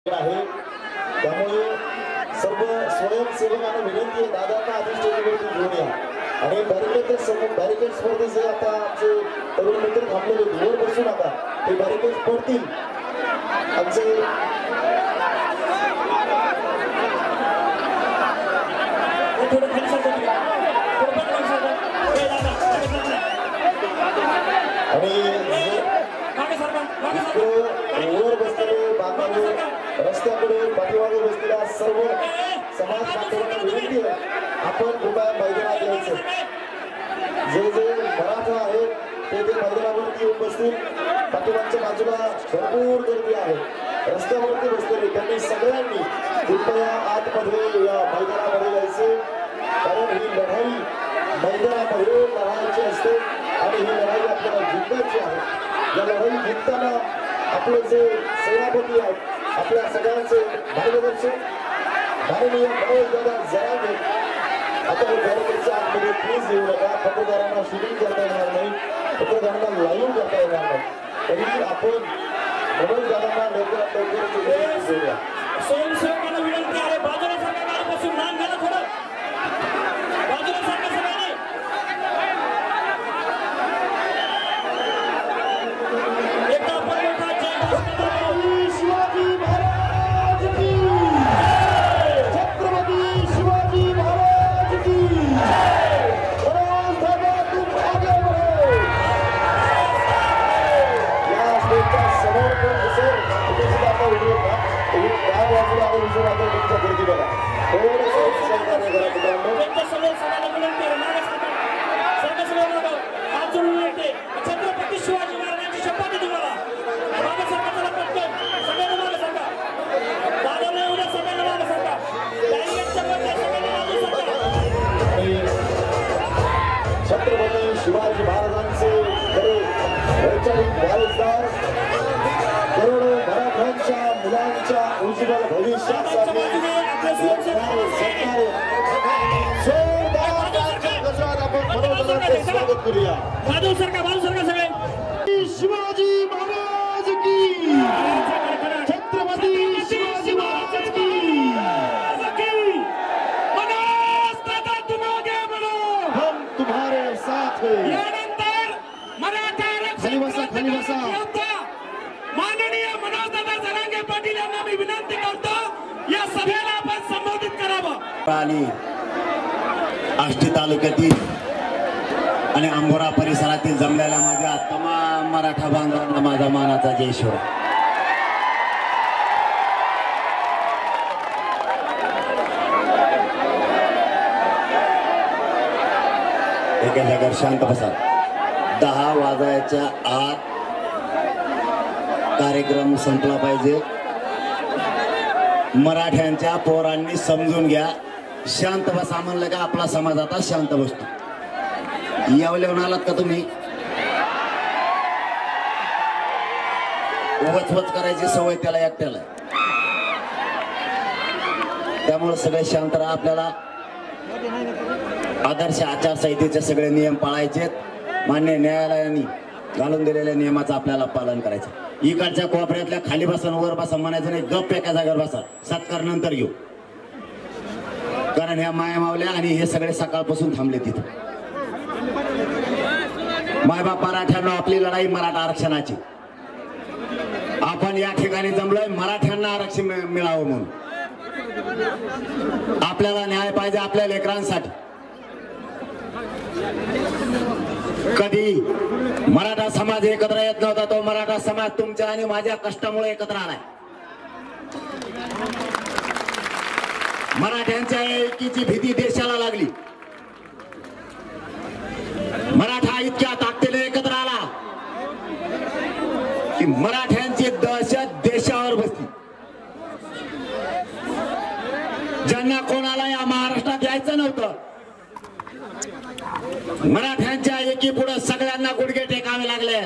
आहे त्यामुळे सर्व स्वयंसेवकांना विनंती आहे दादांना आधी स्टेजवरती घेऊन या आणि बॅरिकेड स्पर्धेचे आता आमचे तरुण मित्र थांबलेले वर बसू नका ते बॅरिकेड पडतील आमचे वर बसलेले बांधव रस्त्याकडे पाठीमागे बसलेल्या सर्व समाज बांधवांना विनंती आहे आपण कृपया मैदानात यायचं जे मराठा आहेत ते मैदानावरती येऊन बसतील पाठीमागच्या बाजूला भरपूर गर्दी आहे रस्त्यावरती बसलेले त्यांनी सगळ्यांनी कृपया आतमध्ये या मैदानामध्ये यायचे कारण ही लढाई मैदानामध्ये लढायची असते आणि ही लढाई आपल्याला जिंकायची आहे या लढाई जिंकताना आपले जे सेनापती आहेत आपल्या सगळ्यांचे मार्गदर्शक माननीय मनोजदादा जरांगे आता हे बॅरिकेडच्या आतमध्ये प्लीज येऊ नका पत्रकारांना शूटिंग करता येणार नाही पत्रकारांना लाईव्ह करता येणार नाही तरी आपण मनोजदादांना लवकरात लवकर घेऊया स्वयंसेवकांना विनंती आहे बाजूला सरकारपासून मान घ्या थोडं बाजूला सरकार सगळ्यांनी एका पर्वता जय शिवाजी महाराज की छत्रपती शिवाजी महाराज की तुम आगे बढ़ो या स्टेजच्या समोर कोण दिसेल तिथे आता उभे का काय बाजूला आहे विषय आता तुमच्या गर्दी बघा थोडंसं सहकार्य करा मित्रांनो त्यांच्या समोर सगळ्यांना विनंती आहे मागे सरकार समोर हात जोडून विनंती छत्रपती शिवाजी महाराजांची शपथ आहे तुम्हाला मागे सरकारला पटकन सगळ्यांना मागे सरकार दादाला उद्या सगळ्यांना मागे सरकार बॅरिकेडच्या मध्ये सगळ्यांना मागे सरकार छत्रपती शिवाजी महाराजांचे खरे वैचारिक वारसदार करोडो मराठ्यांच्या मुलांच्या उज्ज्वल भविष्यासाठी स्वागत करूया बाजू सरकार सगळे शिवाजी महाराज की छत्रपती शिवाजी महाराज की हम तुम्हारे साथ हैं यानंतर मराठा खाली बसा माननीय मनोजदादा जरांगे पाटील यांना मी विनंती करतो या सभेला आपण संबोधित करावं आणि आष्टी तालुक्यातील आणि अंबोरा परिसरातील जमलेल्या माझ्या तमाम मराठा बांधवांना माझा मानाचा जय शिवराय. एका जागेवर शांत बसा. 10 वाजायच्या आत कार्यक्रम संपला पाहिजे. मराठ्यांच्या पोरांनी समजून घ्या. शांत बसा म्हणलं का आपला समाज आता शांत बसतो. यावलेऊन आलात का तुम्ही वचवच करायची सवय त्याला एकट्याला त्यामुळे सगळे शांत राहा. आपल्याला आदर्श आचारसंहितेचे सगळे नियम पाळायचे. मान्य न्यायालयाने घालून दिलेल्या नियमाचं आपल्याला पालन करायचं. इकडच्या कोपऱ्यातल्या खाली बसा वर बसा म्हणायचं नाही. गप्प एका जागेवर बसा. सत्कार नंतर घेऊ कारण ह्या माया मावल्या आणि हे सगळे सकाळपासून थांबले तिथे. मायबाप मराठ्यांना आपली लढाई मराठा आरक्षणाची. आपण या ठिकाणी जमलोय मराठ्यांना आरक्षण मिळावं म्हणून. आपल्याला न्याय पाहिजे आपल्या लेकरांसाठी. कधी मराठा समाज एकत्र येत नव्हता. तो मराठा समाज तुमच्या आणि माझ्या कष्टामुळे एकत्र आलाय. मराठ्यांच्या एकीची भीती देशाला लागली. मराठा इतक्या ताकदीने एकत्र आला की मराठ्यांची दहशत देशावर बसली. ज्यांना कोणाला या महाराष्ट्रात यायचं नव्हतं मराठ्यांच्या एकी पुढे सगळ्यांना गुडघे टेकावे लागले.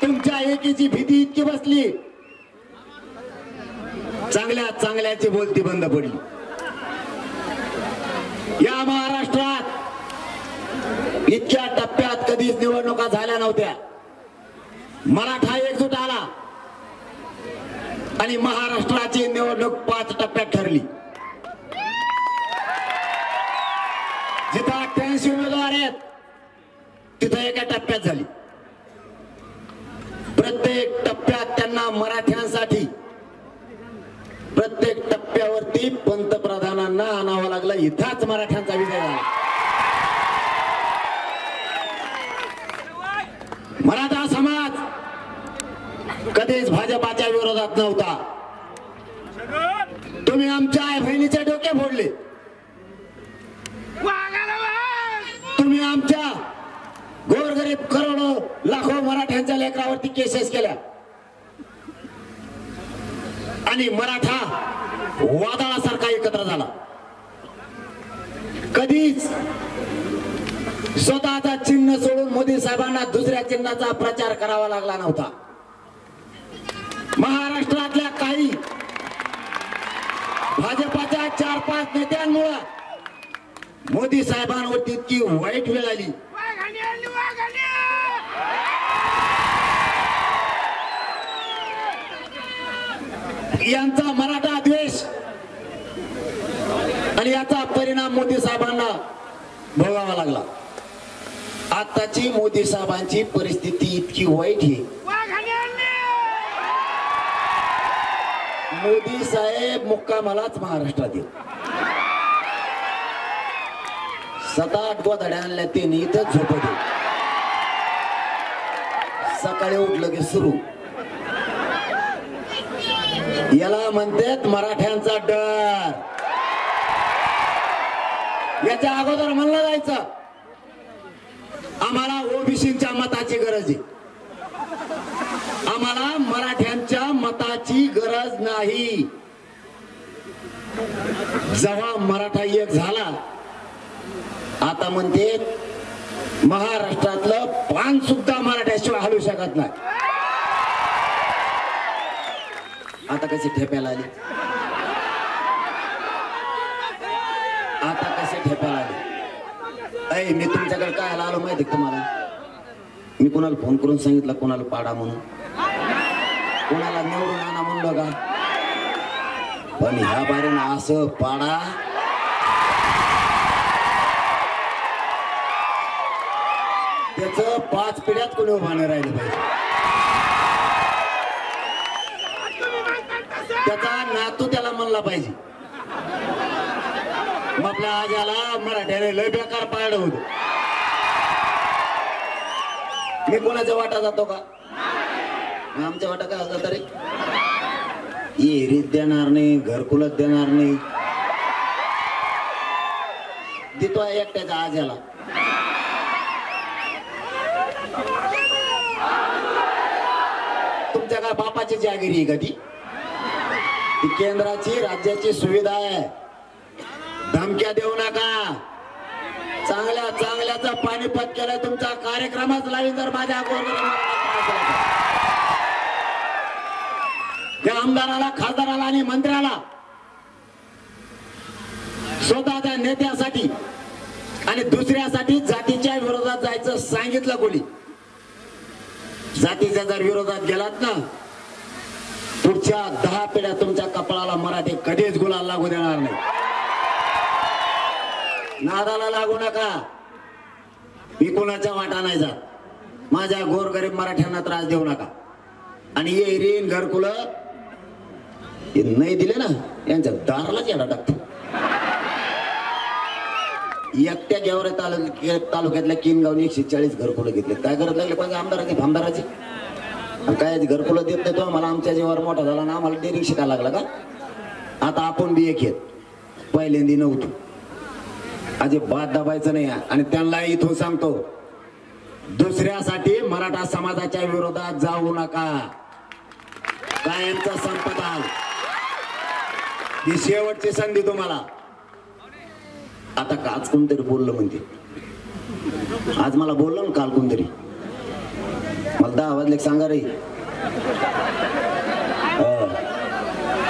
तुमच्या एकीची भीती इतकी बसली चांगल्याची बोलती बंद पडली. या महाराष्ट्रात इतक्या टप्प्यात कधीच निवडणुका झाल्या नव्हत्या. मराठा एकजूट आला आणि महाराष्ट्राची निवडणूक 5 टप्प्यात ठरली. जिथं 88 उमेदवार आहेत तिथं एका टप्प्यात झाली. प्रत्येक टप्प्यात त्यांना मराठ्यांसाठी प्रत्येक टप्प्यावरती पंतप्रधानांना आणावं लागलं. इथंच मराठ्यांचा विजय झाला. मराठा समाज कधीच भाजपाच्या विरोधात नव्हता. तुम्ही आमच्या आई बहिणीचे डोके फोडले. तुम्ही आमच्या गोरगरीब करोडो लाखो मराठ्यांच्या लेकरावरती केसेस केल्या आणि मराठा वादळासारखा एकत्र झाला. कधीच स्वतःचा चिन्ह सोडून मोदी साहेबांना दुसऱ्या चिन्हाचा प्रचार करावा लागला नव्हता. महाराष्ट्रातल्या काही भाजपाच्या 4-5 नेत्यांमुळे मोदी साहेबांवरती इतकी वाईट वेळ आली. यांचा मराठा द्वेष आणि याचा परिणाम मोदी साहेबांना भोगावा लागला. आताची मोदी साहेबांची परिस्थिती इतकी वाईट आहे. मोदी साहेब मुक्कामालाच महाराष्ट्रात येत. 7-8 गोधड्या आणल्या त्यांनी इथंच झोपत होते. सकाळी उठलं की सुरू. याला म्हणतात मराठ्यांचा डर. याच्या अगोदर म्हणलं जायचं आम्हाला ओबीसीच्या मताची गरज आहे. आम्हाला मराठ्यांच्या मताची गरज नाही. जेव्हा मराठा एक झाला आता म्हणते महाराष्ट्रातलं पान सुद्धा मराठ्याशिवाय हलू शकत नाही. आता कसे ठेप्याला आले. आता कसे ठेप्याला आले. अय मी तुमच्याकडे काय आलो माहिती तुम्हाला. मी कोणाला फोन करून सांगितलं कोणाला पाडा म्हणून, कोणाला निवडून आणा म्हणलं का. पण ह्या बारीनं असं पाडा त्याच 5 पिढ्यात कोणी उभा नाही राहिलं पाहिजे. त्याचा नातू त्याला म्हणला पाहिजे. मग आपल्या आजाला मराठ्याने लय बेकार पाडलं होतं. मी कोणाच्या वाटा जातो का. आमच्या वाटा काय होता तरी एरीत देणार नाही, घरकुलत देणार नाही. देतो एकट्याच्या आजाला. तुमच्या काय बापाची जागिरी आहे का ती केंद्राची राज्याची सुविधा आहे. धमक्या देऊ नका. चांगल्या चांगल्याचा पाणीपत केलाय तुमचा कार्यक्रमच लावी. जर माझ्या आमदाराला, खासदाराला आणि मंत्र्याला स्वतःच्या नेत्यासाठी आणि दुसऱ्यासाठी जातीच्या विरोधात जायचं सांगितलं कोणी. जातीच्या जर विरोधात गेलात ना पुढच्या 10 पिढ्या तुमच्या कपाळाला मराठी कधीच गुलाल लागू देणार नाही. नादाला लागू नका. मी कोणाच्या वाटा नाही जात. माझ्या गोरगरीब मराठ्यांना त्रास देऊ नका. आणि ये ऋण घरकुल नाही दिले ना यांच्या दारालाच येणार टाकतो. एकट्या गेवरे तालुक्यातल्या किनगावनी 140 घरकुलं घेतले. काय करत लागले पाहिजे आमदाराची भामदाराची. काय घरकुलं देत नाही तो. मला आमच्या जीवावर मोठा झाला ना आम्हाला डेअरिंग शिकायला लागला का. आता आपण बी एक येत पहिल्यांदी नव्हतो. अजिबात दाबायचं नाही. आणि त्यांना इथून सांगतो दुसऱ्यासाठी मराठा समाजाच्या विरोधात जाऊ नका. कायमचा संपदा ही शेवटची संधी तुम्हाला. आता आज कोणतरी बोललं म्हणते. आज मला बोललं ना काल कोणतरी. मला 10 वाजले सांगा रे.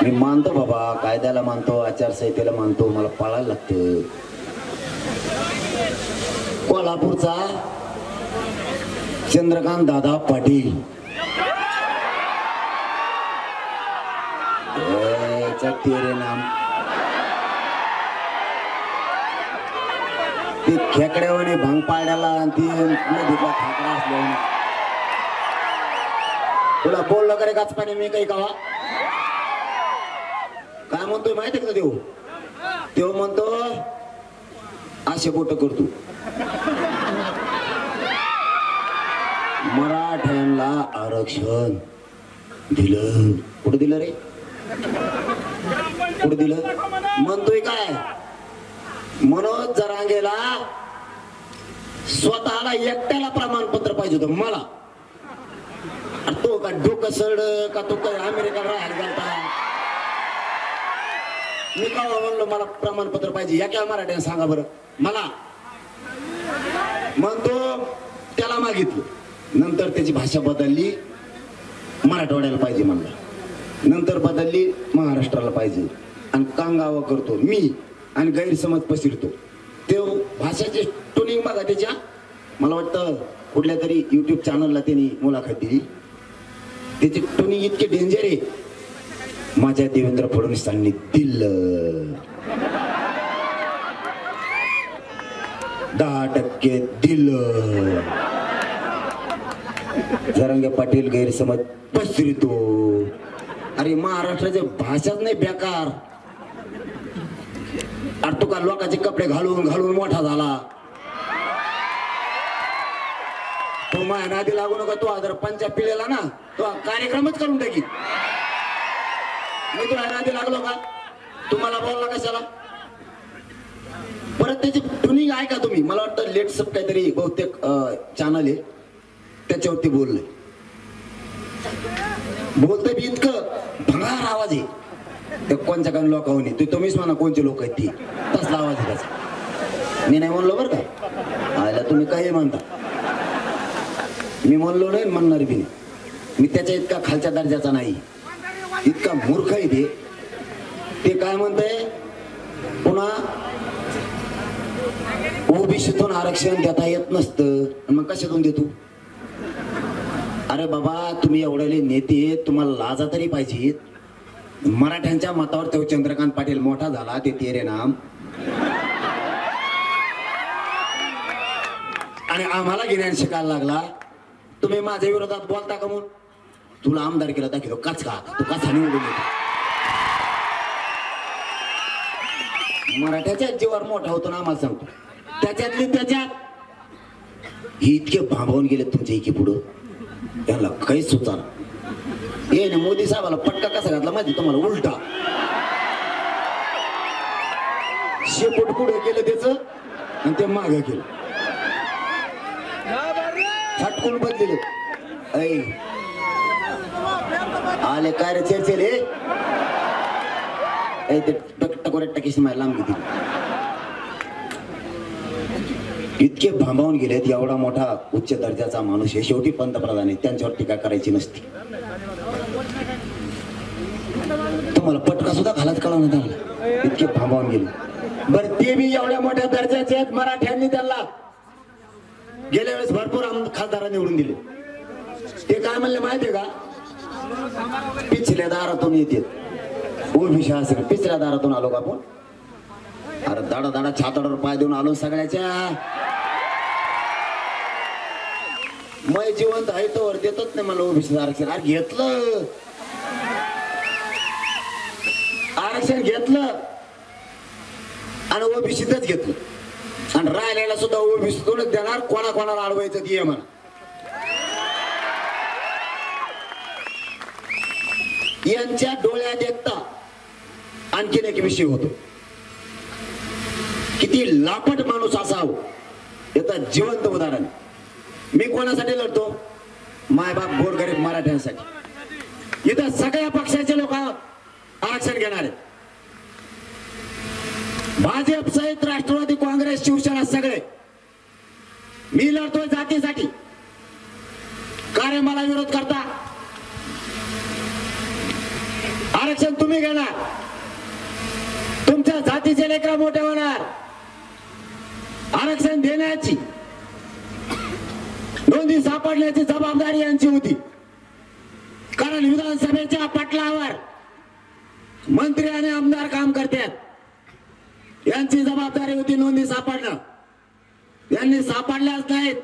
मी मानतो बाबा कायद्याला मानतो, आचारसंहितेला मानतो. मला पाळायला लागतं. कोल्हापूरचा चंद्रकांत दादा पाटील म्हणायचं तेरे नाम. ती खेकड्यावाने भांग पाड्याला आणि ती नदीतला खेकडा असल्याने तुला बोललं करे काच पाणी मी काही कावा काय म्हणतोय माहिती का देऊ तेव्हा म्हणतो असे बोट करतो मराठ्यांना आरक्षण दिलं. कुठं दिलं रे कुठं दिलं म्हणतोय काय मनोज जरांगेला स्वतःला एकट्याला प्रमाणपत्र पाहिजे होतं मला. तो का डोकं सड का तो काय अमेरिका राहायला गेलता मी का म्हणलो मला प्रमाणपत्र पाहिजे या काय मराठ्याने सांगा बरं मला म्हणतो त्याला मागितलं नंतर त्याची भाषा बदलली मराठवाड्याला पाहिजे म्हणला नंतर बदलली महाराष्ट्राला पाहिजे आणि कांगावा करतो मी आणि गैरसमज पसरतो ते भाषेची ट्युनिंग बघा त्याच्या मला वाटतं कुठल्या तरी युट्यूब चॅनलला त्यांनी मुलाखत दिली त्याची ट्युनिंग इतके डेंजर आहे माझ्या देवेंद्र फडणवीसांनी दिलं 10% दिलं जरांगे पाटील गैरसमज पसरतो. अरे महाराष्ट्राची भाषाच नाही बेकार. अरे तू का लोकांचे कपडे घालून घालून मोठा झाला तो माझ्या नादी लागू नका तो जर पंचा पिलेला ना तो कार्यक्रमच करून टाकी मी तुला नादी लागलो का तुम्हाला बोलला कशाला परत त्याची ट्युनिंग आहे का तुम्ही मला वाटतं लेट्सअप काहीतरी बहुतेक चॅनल आहे त्याच्यावरती बोलले बोलतोय मी इतकं भंगार आवाज आहे कोणच्या काही लोकांनी तू तुम्हीच म्हणा कोणते लोक आहेत ती तसला आवाज आहे त्याचा मी नाही म्हणलो बरं का आयला तुम्ही काही म्हणता मी म्हणलो नाही म्हणणार बी नाही मी त्याच्या इतका खालच्या दर्जाचा नाही इतका मूर्ख आहे ते काय म्हणतंय पुन्हा ओबीसीतून आरक्षण देता येत नसतं मग कशातून देतो अरे बाबा तुम्ही एवढे नेते तुम्हाला लाजा तरी पाहिजेत मराठ्यांच्या मतावर तो चंद्रकांत पाटील मोठा झाला ते तेरे नाम आणि आम्हाला गिन्यान शिकायला लागला तुम्ही माझ्या विरोधात बोलता का म्हणून तुला आमदार केला दाखवतो काच का तू कसा निवडून येतो मराठ्याच्या जीवावर मोठा होतो ना आम्हाला सांगतो त्याच्यातली त्याच्यात हे इतके भांबवून गेले तुमच्या इथे पुढं याला काहीच सुचाना ये ना मोदी साहेबाला पटका कसा घातला माहिती तुम्हाला उलटा शेपूट पुढे केलं त्याच आणि ते माग केलं फटकून बदलेले आले काय रे चेले ते टकोरे टकीशी माय लांब किती इतके भांबावून गेलेत एवढा मोठा उच्च दर्जाचा माणूस हे शेवटी पंतप्रधान आहे त्यांच्यावर टीका करायची नसती तुम्हाला पटका सुद्धा घालत कळवण्यात आला इतके भांबावून गेले बरं ते बी एवढ्या मोठ्या दर्जाचे आहेत मराठ्यांनी त्यांना गेल्या वेळेस भरपूर खासदार निवडून दिले ते काय म्हणले माहितीये का पिछल्या दारातून येते ओबीसी असेल पिछल्या दारातून आलो का आपण अरे दाडा दाडा छाताडावर पाय देऊन आलो सगळ्याच्या मै जिवंत आहे तोवर देतच नाही मला ओबीसी आरक्षण अरे घेतलं आरक्षण घेतलं आणि ओबीसीतच घेतलं आणि राहिलेला सुद्धा ओबीसीतूनच देणार कोणाकोणाला अडवायचं ते म्हणा यांच्या डोळ्यात एकता आणखीन एक विषय होतो किती लापट माणूस असावं याचं जिवंत उदाहरण मी कोणासाठी लढतो मायबाप गोरगरीब मराठ्यांसाठी इथं सगळ्या पक्षाचे लोक आरक्षण घेणार आहेत भाजप सहित राष्ट्रवादी काँग्रेस शिवसेना सगळे मी लढतोय जातीसाठी कार्य मला विरोध करता आरक्षण तुम्ही घेणार तुमच्या जातीचे लेकरं मोठे होणार आरक्षण देण्याची नोंदी सापडण्याची जबाबदारी यांची होती कारण विधानसभेच्या पटलावर मंत्री आणि आमदार काम करतात यांची जबाबदारी होती नोंदी सापडणं. यांनी सापडल्याच नाहीत.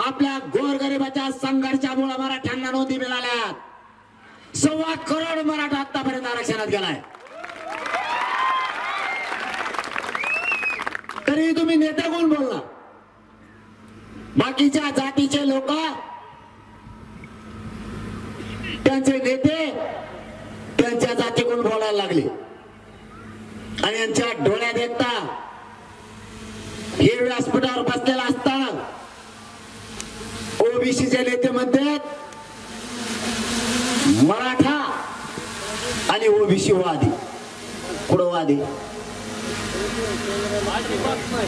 आपल्या गोरगरिबाच्या संघर्षामुळे मराठ्यांना नोंदी मिळाल्या. 1.25 करोड मराठा आतापर्यंत आरक्षणात गेलाय. तरी तुम्ही नेते कोण बोलला? बाकीच्या जातीचे लोक त्यांचे नेते त्यांच्या जातीकडून बोलायला लागले आणि यांच्या डोळ्यात देखता हे व्यासपीठावर बसलेला असताना ओबीसीचे नेते म्हणतात मराठा आणि ओबीसी वादी. कुठं वादी?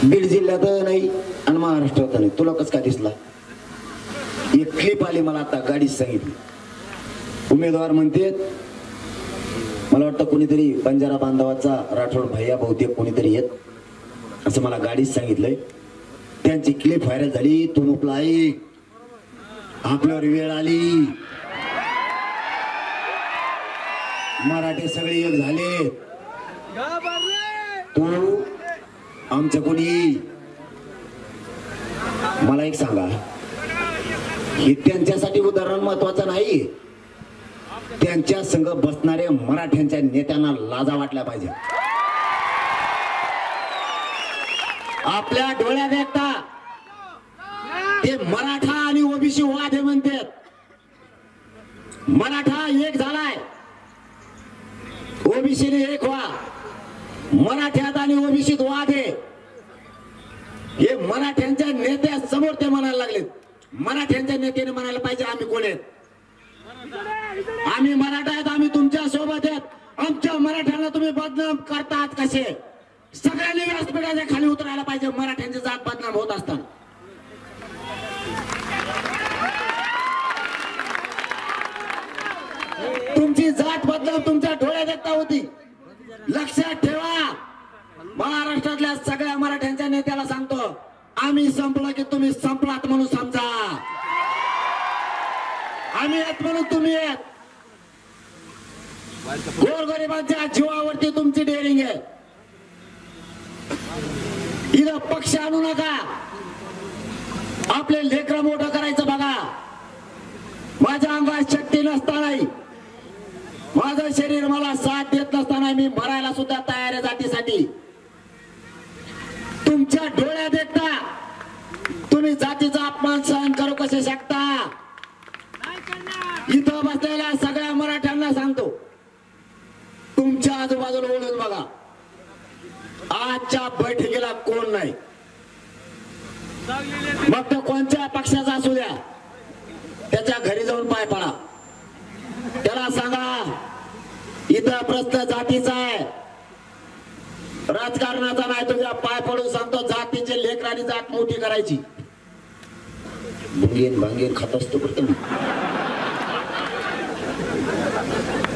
बीड जिल्ह्यात नाही आणि महाराष्ट्रात नाही. तुला कसं काय दिसला? एक क्लिप आली मला आता गाडीत सांगितली. उमेदवार म्हणतात मला वाटतं कोणीतरी बंजारा बांधवाचा राठोड भैया बहुतेक कोणीतरी येत असं मला गाडीत सांगितलंय. त्यांची क्लिप व्हायरल झाली. तू मुकला ऐक, आपल्यावर वेळ आली. मराठी सगळे एक झाले. तू आमच्या कोणी मला एक सांगा, हे त्यांच्यासाठी उदाहरण महत्वाचं नाही. त्यांच्या संघ बसणाऱ्या मराठ्यांच्या नेत्यांना लाजा वाटल्या पाहिजे. आपल्या डोळ्यात देखता ते मराठा आणि ओबीसी वाद हे म्हणतात. मराठा एक झालाय, ओबीसीने एक व्हा. मराठ्यात आणि ओबीसीत वाद आहे. हे मराठ्यांच्या नेत्या समोर ते म्हणायला लागलेत. मराठ्यांच्या नेत्याने म्हणायला पाहिजे आम्ही कोण आहेत? आम्ही मराठा आहेत, आम्ही तुमच्या सोबत आहेत. आमच्या मराठ्यांना तुम्ही बदनाम करतात कसे? सगळ्यांनी व्यासपीठाच्या खाली उतरायला पाहिजे मराठ्यांची जात बदनाम होत असताना. तुमची जात बदनाम तुमच्या डोळ्यात देखता होती. लक्षात ठेवा. महाराष्ट्रातल्या सगळ्या मराठ्यांच्या नेत्याला सांगतो, आम्ही संपलो की तुम्ही संपलात म्हणून समजा. आम्ही आहेत म्हणून तुम्ही आहेत. गोरगरिबांच्या जीवावरती तुमची डेअरिंग आहे. इथं पक्ष आणू नका. आपले लेकरं मोठं करायचं बघा. माझ्या अंगात शक्ती नसतानाही, माझं शरीर मला साथ देत नसताना मी मरायला सुद्धा तयार आहे जातीसाठी. तुमच्या डोळ्यात देखता तुम्ही जातीचा अपमान सहन करू कसे शकता? इथं बसलेल्या सगळ्या मराठ्यांना सांगतो, तुमच्या आजूबाजूला ओळखून बघा. आजच्या बैठकीला कोण नाही, मग तो कोणत्या पक्षाचा असू द्या, त्याच्या घरी जाऊन पाय पडा. त्याला सांगा इथं प्रश्न जातीचा आहे, राजकारणाचा नाही. तुझ्या पाय पडून सांगतो, जातीचे लेकरांनी जात मोठी करायची. भंगेन भांगेन खात असतो बरं.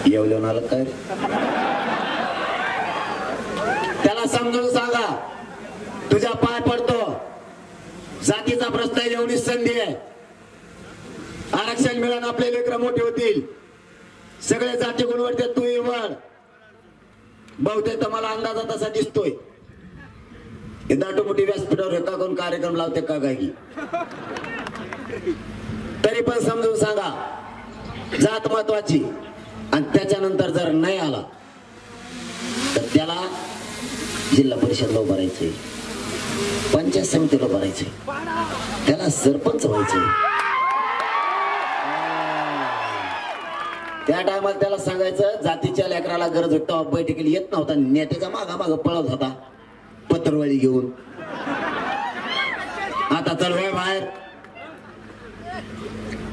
येवलं आलं काय? त्याला समजून सांगा, तुझ्या पाय पडतो. जातीचा प्रश्न आहे, एवढी संधी आहे. आरक्षण मिळून आपले लेकरं मोठे होतील. सगळे जाती गुणवत्तेत तू इवड. बहुतेक तर मला अंदाजा तसा दिसतोय. हे दाटू मोठी व्यासपीठावर एका कोण कार्यक्रम लावते का काय की? तरी पण समजून सांगा, जात महत्वाची. आणि त्याच्यानंतर जर नाही आला तर त्याला जिल्हा परिषदला उभं राहायचंय, पंचायत समितीला उभं राहायचंय, त्याला सरपंच व्हायचंय. त्या टायमाला त्याला सांगायचं, जातीच्या लेकराला गरज होती बैठकीला येत नव्हता, नेत्याच्या मागा माग पळत होता पत्रवळी घेऊन. आता चलवाय बाहेर,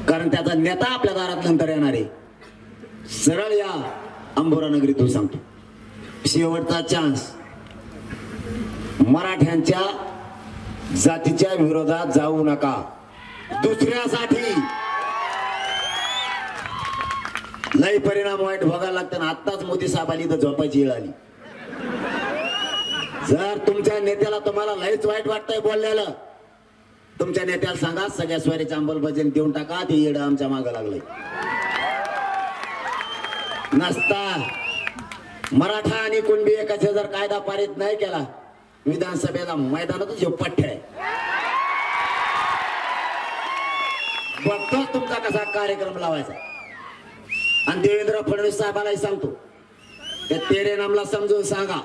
कारण त्याचा नेता आपल्या दारात नंतर येणार आहे. सरळ या अंबोरा नगरीतून सांगतो, शेवटचा चान्स. मराठ्यांच्या जातीच्या विरोधात जाऊ नका. दुसऱ्यासाठी लई परिणाम वाईट भोगायला लागतात. आत्ताच मोदी साहेब आली तर झोपायची वेळ आली. जर तुमच्या नेत्याला तुम्हाला लईच वाईट वाटतंय बोललेलं, तुमच्या नेत्याला सांगा सगळ्या स्वारीच्या अंमलबजावणी देऊन टाका. ते येडं आमच्या मागं लागलंय. नसता मराठा आणि कुणबी एकाचा जर कायदा पारित नाही केला विधानसभेला मैदानातच हे पठ्य आहे. बघतोच तुमचा कसा कार्यक्रम लावायचा. आणि देवेंद्र फडणवीस साहेबांनाही सांगतो ते तेरे नामला समजून सांगा.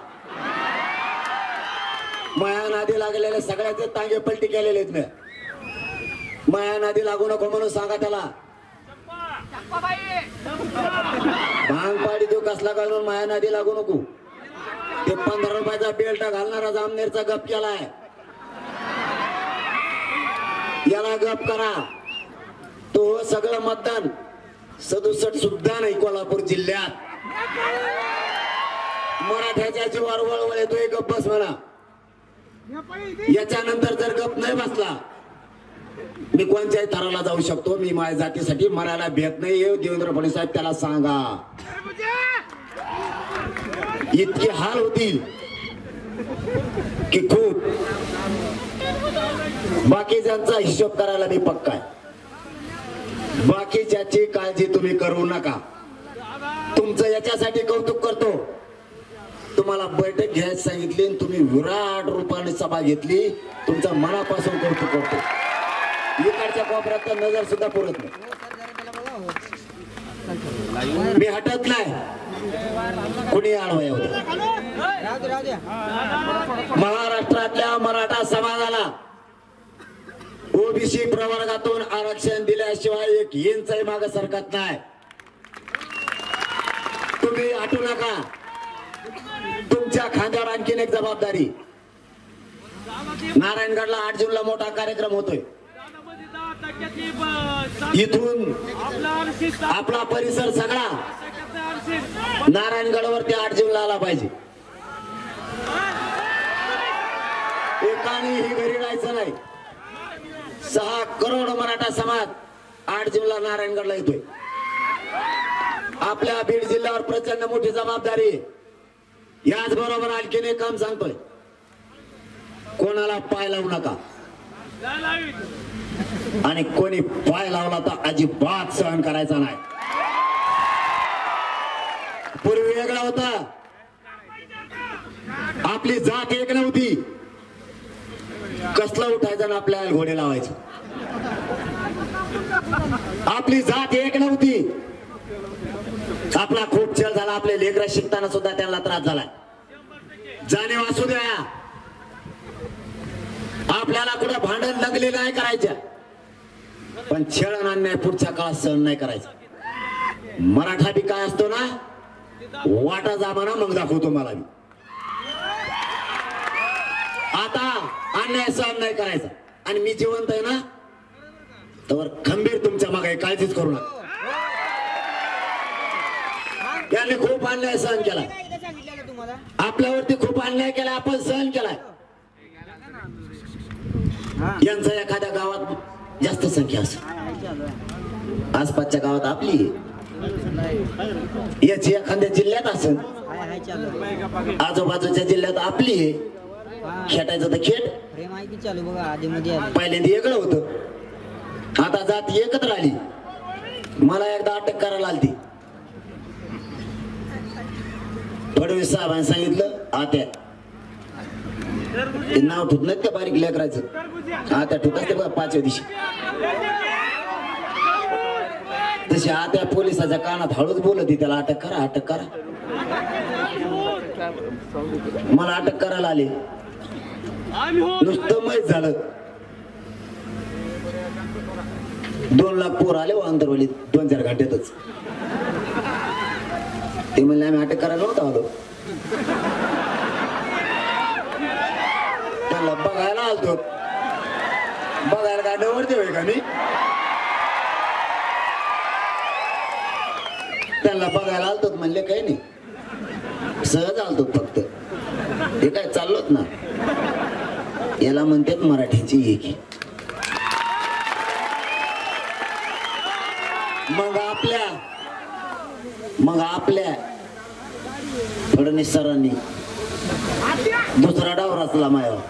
माया नादी लागलेले सगळ्याचे तांगे पलटी केलेले आहेत. माया नादी लागू नको म्हणून सांगा त्याला. भांग पाडी देऊ कसला घालून माया नादी लागू नको. ते 15 रुपयाचा बेल्ट घालणारा जामनेरचा गप केलाय. याला गप करा. तो सगळं मतदान 67 सुद्धा नाही कोल्हापूर जिल्ह्यात. मराठ्याच्या जीवावर वळवळ येतोय गप बस म्हणा. याच्यानंतर जर गप नाही बसला मी कोणत्याही थराला जाऊ शकतो. मी माझ्या जातीसाठी मरायला भेट नाही. देवेंद्र फडणवीस साहेब त्याला सांगा. इतके हाल होतील की खूप. बाकीच्यांचा हिशोब करायला मी पक्का आहे. बाकीच्याची काळजी तुम्ही करू नका. तुमचं याच्यासाठी कौतुक करतो. तुम्हाला बैठक घ्यायला सांगितली आणि तुम्ही विराट रूपाने सभा घेतली. तुमच्या मनापासून कौतुक करतो. इकडच्या कोपऱ्यात तर नजर सुद्धा पुरत नाही. मी हटत नाही. कुणी आडवया होते. महाराष्ट्रातल्या मराठा समाजाला ओबीसी प्रवर्गातून आरक्षण दिल्याशिवाय एक इंचही मागे सरकत नाही. तुम्ही हटू नका. तुमच्या खांद्यावर आणखीन एक जबाबदारी. नारायणगडला 8 जूनला मोठा कार्यक्रम होतोय. इथून आपला परिसर सगळा नारायणगडवरती 8 जूनला आला पाहिजे. एकाने ही घरी राहायचं नाही. 6 करोड मराठा समाज 8 जूनला नारायणगडला येतोय. आपल्या बीड जिल्ह्यावर प्रचंड मोठी जबाबदारी. याच बरोबर आणखीन एक काम सांगतोय. कोणाला पाय लावू नका. आणि कोणी पाय लावला तर अजिबात सहन करायचा नाही. पूर्वी वेगळा होता. आपली जात एक नव्हती. कसलं उठायचं ना आपल्याला घोडे लावायचं. आपली जात एक नव्हती. आपला खूप छळ झाला. आपले लेकरं शिकताना सुद्धा त्यांना त्रास झालाय. जाणीव असू द्या. आपल्याला कुठं भांडण लगले नाही करायच्या. पण छळ अन्याय पुढच्या काळात सहन नाही करायचा. मराठा बी काय असतो ना वाटा जामाना मग दाखवतो मला मी. आता अन्याय सहन नाही करायचा. आणि मी जिवंत आहे ना तर खंबीर तुमच्या मागे काळजीच करू नका. याने खूप अन्याय सहन केला. आपल्यावरती खूप अन्याय केला. आपण सहन केलाय. यांचा एखाद्या गावात जास्त संख्या असेल. आसपासच्या गावात आपली याची एखाद्या जिल्ह्यात असेल. आजूबाजूच्या जिल्ह्यात आपली आहे. खेटायचं तर खेट. पहिल्यांदा वेगळं होतं. आता जात एकत्र आली. मला एकदा अटक करायला आली. फडणवीस साहेबांनी सांगितलं आत्या ते नाव ठुत नाहीत का बारीक लेकरायचं. आत्या ठुतात ते बघा 5व्या दिवशी. तशी आत्या पोलिसाच्या कानात हळूच बोलत त्याला अटक करा अटक करा. मला अटक करायला आले. नुसतं माहीत झालं 2 लाख पोर आले अंतरवाली 2-4 घंट्यातच. ते म्हणले आम्ही अटक करायला नव्हतं आलो. त्यांना बघायला आलतो. बघायला काय नवरते होय का मी. त्यांना बघायला आलतो म्हणले काही नाही सहज आलतो फक्त. हे काय चाललोत ना याला म्हणतात मराठीची एकी. मग आपल्या फडणवीस सरांनी दुसरा डाव रचला मायावर.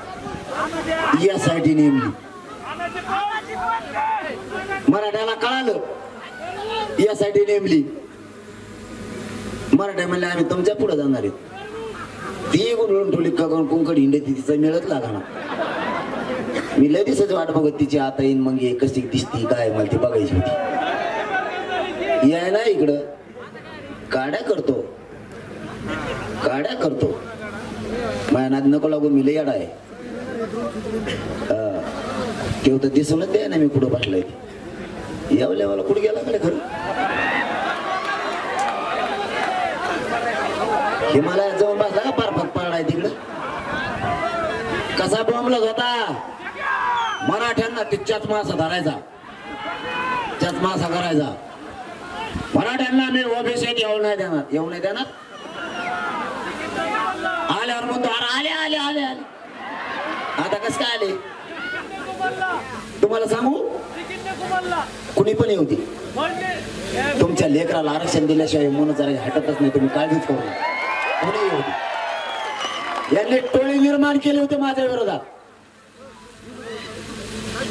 यासाठी नेमली. मराठ्याला कळालं यासाठी नेमली. मराठा म्हणले आम्ही तुमच्या पुढे जाणार आहेत ती गुंडळून ठेवली का कुंकड हिंडे तिचं मिळत लागा ना मी लय दिवसाची वाट बघत तिची आता येईन मग ये कशी दिसती काय मला ती बघायची होती याय ना इकडं काड्या करतो माझ्या नाद नको लागून मी लय याडा आहे तेव्हा तर दिसूनच द्या ना मी कुठं बसलाय यावल्या मला कुठे गेला कडे खरं हिमालयात जाऊन बसला का पार फत पडलाय तिकडं कसा बॉम्बलत होता मराठ्यांना तिच्याच मासा धरायचा त्याच मासा करायचा मराठ्यांना मी ओबीसीत येऊ नाही देणार आल्यावर म्हणतो अरे आले आता कस काय आले तुम्हाला सांगू कुणी पण येऊ दे तुमच्या लेकराला आरक्षण दिल्याशिवाय म्हणून जरा हटतच नाही तुम्ही काळजीच करू नका कोणी येऊ दे यांनी टोळी निर्माण केली होती माझ्या विरोधात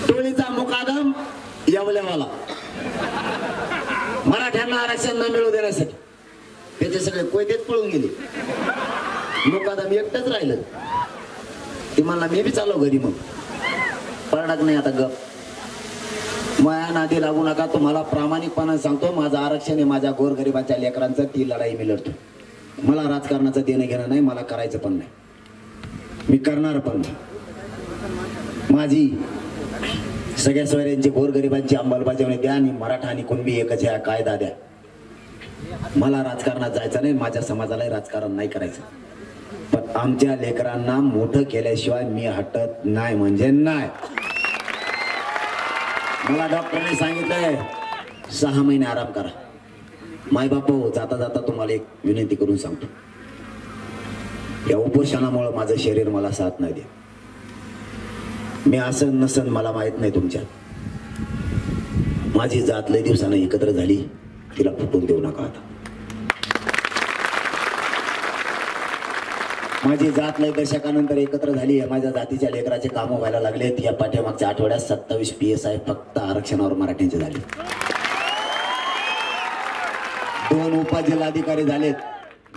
टोळीचा मुकादम येवल्यावाला मराठ्यांना आरक्षण न मिळू देण्यासाठी त्याचे सगळे कोयतेच पळून गेले मुकादम एकटंच राहिलं ते म्हणला मी बी चाललो घरी मग पडणार नाही आता गप माया नादी लागू नका तुम्हाला प्रामाणिकपणाने सांगतो माझं आरक्षण आहे माझ्या गोरगरिबाच्या लेकरांचं ती लढाई मी लढतो मला राजकारणाचं देणं घेणं नाही मला करायचं पण नाही मी करणार पण नाही माझी सगळ्या सोयऱ्यांची गोरगरिबांची अंमलबजावणी द्या आणि मराठा आणि कुणबी एकच ह्या कायदा द्या मला राजकारणात जायचं नाही माझ्या समाजालाही राजकारण नाही करायचं पण आमच्या लेकरांना मोठं केल्याशिवाय मी हटत नाही म्हणजे नाही मला डॉक्टरने सांगितलंय 6 महिने आराम करा माय बापू जाता जाता तुम्हाला एक विनंती करून सांगतो या उपोषणामुळे माझं शरीर मला साथ नाही दे मी असं नसन मला माहित नाही तुमच्या माझी जात लय दिवसानं एकत्र झाली तिला फुटून देऊ नका आता माझी जात लय दशकानंतर एकत्र झाली आहे माझ्या जातीच्या लेकराचे काम व्हायला लागलेत या पाठीमागच्या आठवड्यात 27 PSI फक्त आरक्षणावर मराठ्यांचे झाले 2 उपजिल्हाधिकारी झालेत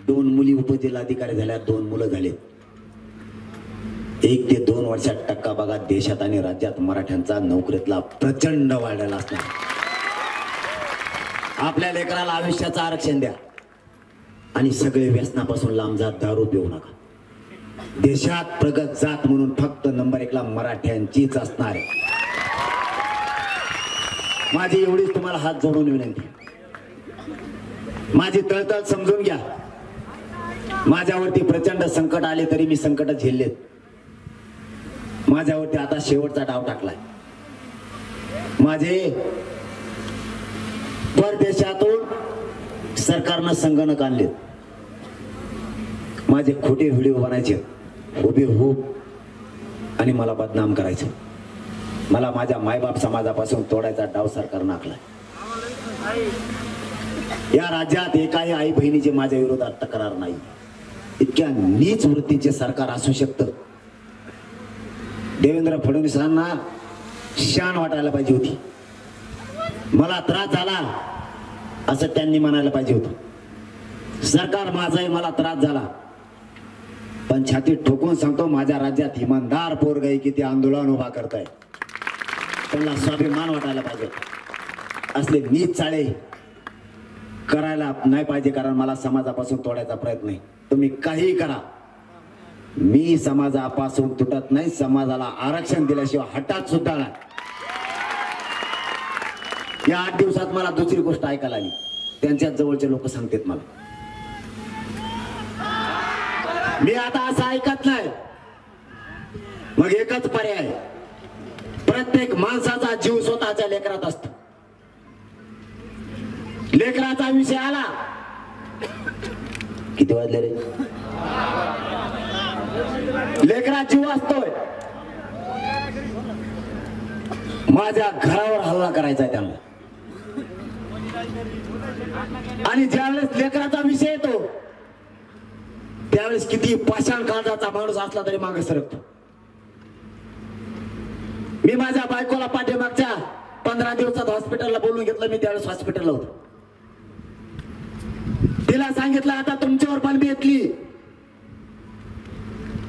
2 मुली उपजिल्हाधिकारी झाल्या 2 मुलं झालेत 1 ते 2 वर्षात टक्का बघा देशात आणि राज्यात मराठ्यांचा नोकरीतला प्रचंड वाढलेला असणार आपल्या लेकराला आयुष्याचं आरक्षण द्या आणि सगळे व्यसनापासून लांब जात दारू पिऊ नका देशात प्रगत जात म्हणून फक्त नंबर 1 ला मराठ्यांचीच असणार आहे माझी एवढीच तुम्हाला हात जोडून विनंती माझी तळतळ समजून घ्या माझ्यावरती प्रचंड संकट आले तरी मी संकट झेललेत माझ्यावरती आता शेवटचा डाव टाकलाय माझे परदेशातून सरकारनं संगणक आणले माझे खोटे व्हिडिओ बनायचे हुबेहूब आणि मला बदनाम करायचं मला माझ्या मायबाप समाजापासून तोडायचा डाव सरकारनं आखलाय या राज्यात एकाही आई बहिणीची माझ्या विरोधात तक्रार नाही इतक्या नीच वृत्तीचे सरकार असू शकतं देवेंद्र फडणवीसांना शान वाटायला पाहिजे होती मला त्रास झाला असं त्यांनी म्हणायला पाहिजे होतं सरकार माझं आहे मला त्रास झाला पण छातीत ठोकून सांगतो माझ्या राज्यात इमानदार पोरग आहे की ते आंदोलन उभा करताय त्यांना स्वाभिमान वाटायला पाहिजे असले नीच चाळे करायला नाही पाहिजे कारण मला समाजापासून तोडायचा प्रयत्न आहे तुम्ही काही करा मी समाजापासून तुटत नाही समाजाला आरक्षण दिल्याशिवाय हटात सुद्धा नाही या 8 दिवसात मला दुसरी गोष्ट ऐकायला आली त्यांच्याच जवळचे लोक सांगतात मला मी आता असं ऐकत नाही मग एकच पर्याय प्रत्येक माणसाचा जीव स्वतःच्या लेकरात असतो लेकराचा विषय आला किती वाजले रे लेकरा जीव असतोय माझ्या घरावर हल्ला करायचा आहे त्यांना आणि ज्यावेळेस लेकराचा विषय येतो त्यावेळेस किती पाषाण काळजाचा माणूस असला तरी मागे सरकतो मी माझ्या बायकोला पाठीमागच्या 15 दिवसात हॉस्पिटलला बोलून घेतलं मी त्यावेळेस हॉस्पिटलला होतो तिला सांगितलं आता तुमच्यावर पण बेतली,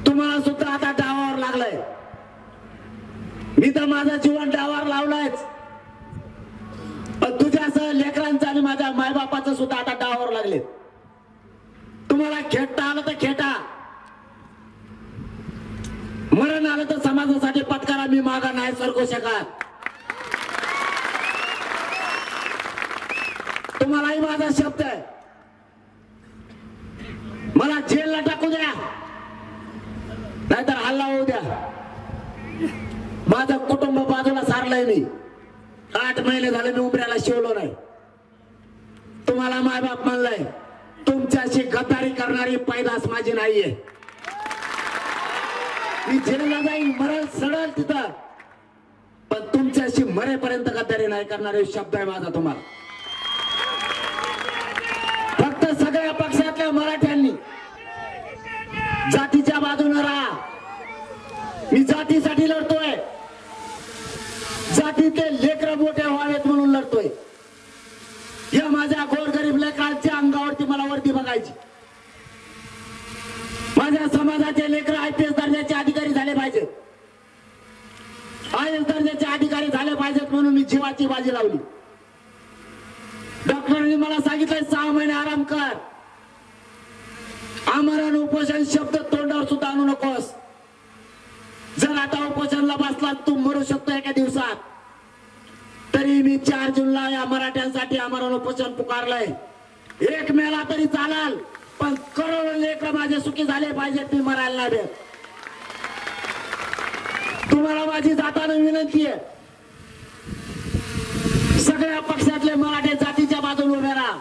तुम्हाला सुद्धा आता डावावर लागलाय. मी तर माझं जीवन डावावर लावलायच, पण तुझ्यासह लेकरांचं आणि माझ्या मायबापाचं सुद्धा आता डावावर लागले. तुम्हाला खेळता आलं तर खेटा, मरण आलं तर समाजासाठी पत्कारा मी मागा नाही सरकू शकत. तुम्हालाही माझा शब्द आहे, मला जेलला टाकू द्या नाहीतर हल्ला होऊ द्या. माझं कुटुंब बाजूला सारलंय मी. 8 महिने झाले मी उमऱ्याला शिवलो नाही. तुम्हाला मायबाप म्हणलंय, तुमच्याशी गद्दारी करणारी पैदास माझी नाहीये. मी जेलला जाईन, मरण सडल तिथं, पण तुमच्याशी मरेपर्यंत गद्दारी नाही करणारे शब्द आहे माझा तुम्हाला. फक्त सगळ्या पक्षातल्या मराठ्यांनी जातीच्या बाजूने राहा. मी जातीसाठी लढतोय, जातीचे लेकरं मोठे व्हावेत म्हणून लढतोय. या माझ्या गोरगरीब लेकरांच्या अंगावरती मला वरती बघायची. माझ्या समाजाचे लेकर IPS दर्जाचे अधिकारी झाले पाहिजेत, IAS दर्जाचे अधिकारी झाले पाहिजेत म्हणून मी जीवाची बाजी लावली. डॉक्टरांनी मला सांगितलंय 6 महिने आराम कर. आमरण उपोषण शब्द तोंडावर सुद्धा आणू नकोस. जर आता उपोषणला बसला तू मरू शकतो एका दिवसात. तरी मी 4 जूनला या मराठ्यांसाठी आमरण उपोषण पुकारलंय. 1 मेला तरी चालाल, पण करोडो लेकर माझे सुखी झाले पाहिजेत, मी मरायला नाही देत. तुम्हाला माझी जाताना विनंती आहे, सगळ्या पक्षातले मराठे जातीच्या बाजूने उभे राहा.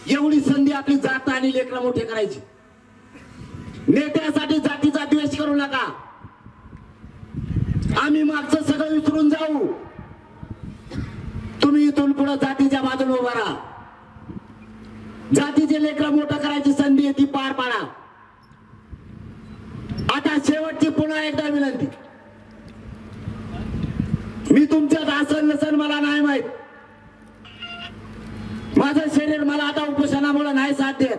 एवढी संधी आपली जात आणि लेकरं मोठे करायची. नेत्यासाठी जातीचा द्वेष करू नका. आम्ही मागचं सगळं विसरून जाऊ. तुम्ही इथून पुढे जातीच्या बाजूने उभा राहा. जातीचे लेकरं मोठं करायची संधी आहे, ती पार पाडा. आता शेवटची पुन्हा एकदा विनंती, मी तुमच्यात असन नसन मला नाही माहित. माझं शरीर मला आता उपोषणामुळे नाही साथ देत.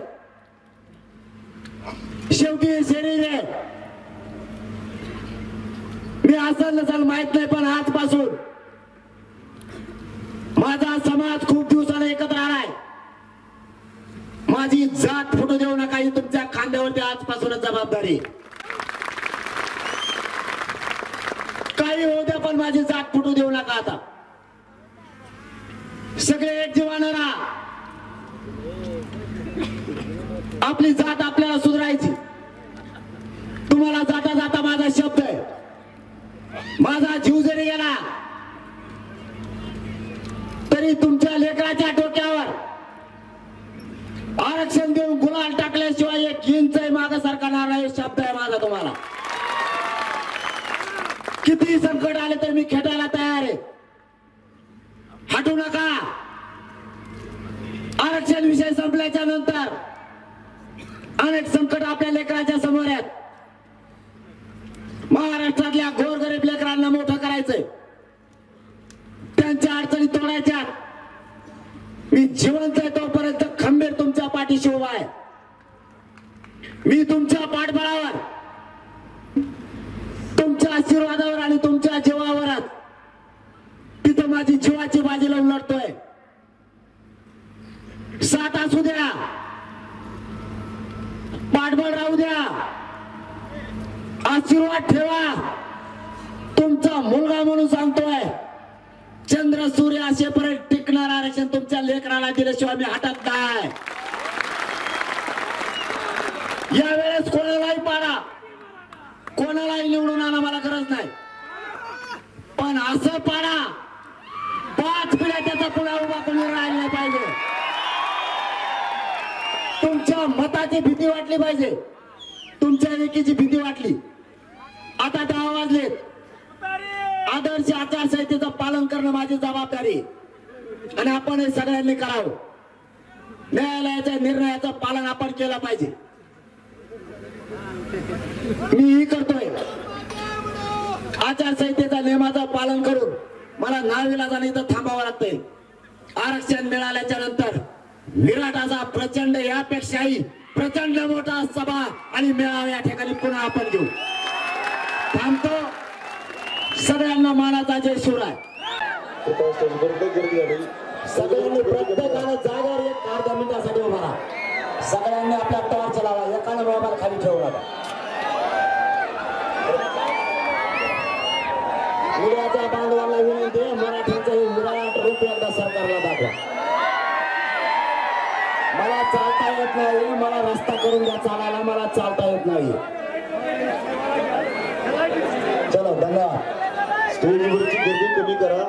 शेवटी हे शरीर आहे. मी असन नसन माहित नाही, पण आजपासून माझा समाज खूप दिवसाने एकत्र आलाय. माझी जात फुटू देऊ नका, ही तुमच्या खांद्यावरती आजपासूनच जबाबदारी. काही होऊ द्या, पण माझी जात फुटू देऊ नका. आता सगळे एक जीवानं राहा. आपली जात आपल्याला सुधारायची. तुम्हाला जाता जाता माझा शब्द आहे, माझा जीव जरी गेला तरी तुमच्या लेकराच्या डोक्यावर आरक्षण देऊन गुलाल टाकल्याशिवाय 1 इंच मागे सरकारणार नाही, शब्द आहे माझा तुम्हाला. किती संकट आले तर मी खेटायला तयार आहे. हटू नका. आरक्षण विषय संपल्याच्या नंतर अनेक संकट आपल्या लेकराच्या समोर आहेत. महाराष्ट्रातल्या गोरगरीब लेकरांना मोठं करायचंय, त्यांच्या अडचणी तोडायच्या. मी जिवंत आहे तोपर्यंत खंबीर तुमच्या पाठीशी उभा आहे. मी तुमच्या पाठबळावर, तुमच्या आशीर्वादावर आणि तुमच्या जीवावरच तिथं माझी जीवाची बाजी लावून लढतोय. साथ असू द्या, पाठबळ राहू द्या, आशीर्वाद ठेवा. तुमचा मुलगा म्हणून सांगतोय, चंद्र सूर्य असेपर्यंत टिकणार आरक्षण तुमच्या लेकराला दिल्याशिवाय मी हटत नाही. यावेळेस कोणालाही पाडा, कोणालाही निवडून आणा, मला गरज नाही, पण असं पाडा 5 पिढ्या त्याचा पुढे उभा कोणी राहिला नाही पाहिजे. तुमच्या मताची भीती वाटली पाहिजे, तुमच्या लेकीची भीती वाटली. आता 10 वाजलेत. आदर्श आचारसंहितेचं पालन करणं माझी जबाबदारी आणि आपण हे सगळ्यांनी करावं. न्यायालयाच्या निर्णयाचं पालन आपण केलं पाहिजे. मीही करतोय. आचारसंहितेच्या नियमाचं पालन करून मला नाविलाजाने इथं थांबावं लागतंय. आरक्षण मिळाल्याच्या नंतर विराटाचा प्रचंड यापेक्षाही प्रचंड मोठा सभा आणि मेळावा या ठिकाणी पुन्हा आपण घेऊ. थांबतो. सगळ्यांना मानाचा जय शिवराय. सगळ्यांनी प्रत्येकाने जागेवर एक अर्ध्या मिनिटासाठी उभा राहा. सगळ्यांनी आपल्या टॉर्च लावा. एकाने मोबाईल खाली ठेवू नका. मीडियाच्या बांधवांना विनंती आहे, मराठ्यांचं हे विराट रूप एकदा सरकारला दाखवा. मला चालता येत नाही, मला रस्ता करून द्या चालायला, मला चालता येत नाही. चला धन्यवाद. स्टेजवरची गर्दी कमी करा.